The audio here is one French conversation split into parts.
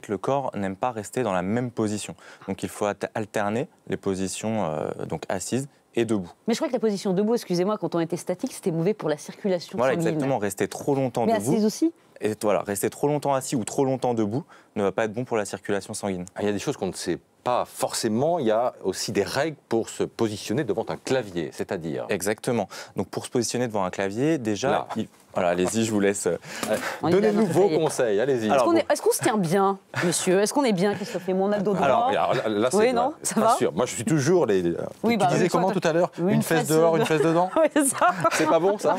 le corps n'aime pas rester dans la même position. Donc il faut alterner les positions donc assises et debout. Mais je crois que la position debout, excusez-moi, quand on était statique, c'était mauvais pour la circulation Voilà, sanguine. exactement. Rester trop longtemps Mais debout. assise aussi. Et voilà, rester trop longtemps assis ou trop longtemps debout ne va pas être bon pour la circulation sanguine. Il y a des choses qu'on ne sait pas forcément. Il y a aussi des règles pour se positionner devant un clavier, c'est-à-dire. Exactement. Donc pour se positionner devant un clavier, déjà, Là. voilà, allez-y, je vous laisse. Donnez-nous vos conseils, allez-y. Est-ce qu'on se tient bien, monsieur? Est-ce qu'on est bien, Christophe? Et mon abdos droit. Alors là, c'est Oui, non, ça pas va sûr. Moi, je suis toujours les. Oui, tu disais comment tout à l'heure? Oui, une fesse dehors, une fesse dedans. Oui, c'est ça. C'est pas bon, ça?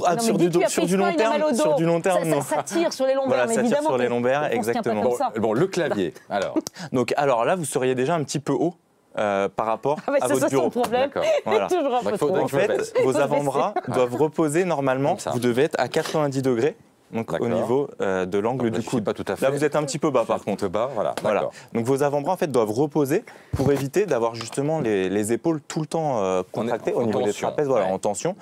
Ah, Non, sur, mais sur du long terme, sur du long terme, non. Ça tire sur les lombaires, Voilà, mais ça tire évidemment. sur les lombaires, on se tient pas exactement. comme ça. Bon, le clavier, alors. Donc, alors là, vous seriez déjà un petit peu haut par rapport Ah, mais à ça, votre c'est son bureau. problème. D'accord. Voilà. Toujours un Donc, peu faut- trop. donc, En fait, vos avant-bras doivent reposer normalement. Comme ça. Vous devez être à 90 degrés, donc au D'accord. niveau de l'angle Donc là, du je suis coude. pas tout à fait. Là, vous êtes un petit peu bas par contre. Un peu bas, voilà. Voilà. D'accord. Donc vos avant-bras en fait doivent reposer pour éviter d'avoir justement les épaules tout le temps contractées En au niveau des tension, trapèzes, voilà, ouais. en tension,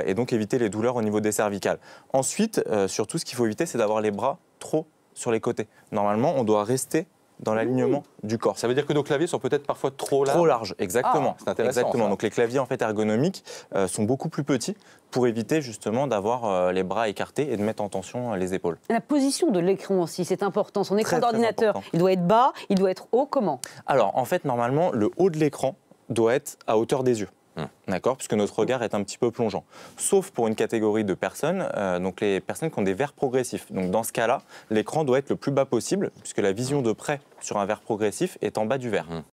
et donc éviter les douleurs au niveau des cervicales. Ensuite, surtout, ce qu'il faut éviter, c'est d'avoir les bras trop sur les côtés. Normalement, on doit rester dans l'alignement du corps. Ça veut dire que nos claviers sont peut-être parfois trop larges. Trop large, exactement. Ah, c'est intéressant, Exactement. ça. Donc les claviers en fait ergonomiques sont beaucoup plus petits pour éviter justement d'avoir les bras écartés et de mettre en tension les épaules. La position de l'écran aussi, c'est important. Son écran Très, très d'ordinateur, important. il doit être bas, il doit être haut, comment? Alors en fait normalement le haut de l'écran doit être à hauteur des yeux. D'accord, puisque notre regard est un petit peu plongeant. Sauf pour une catégorie de personnes, donc les personnes qui ont des verres progressifs. Donc dans ce cas-là, l'écran doit être le plus bas possible, puisque la vision de près sur un verre progressif est en bas du verre.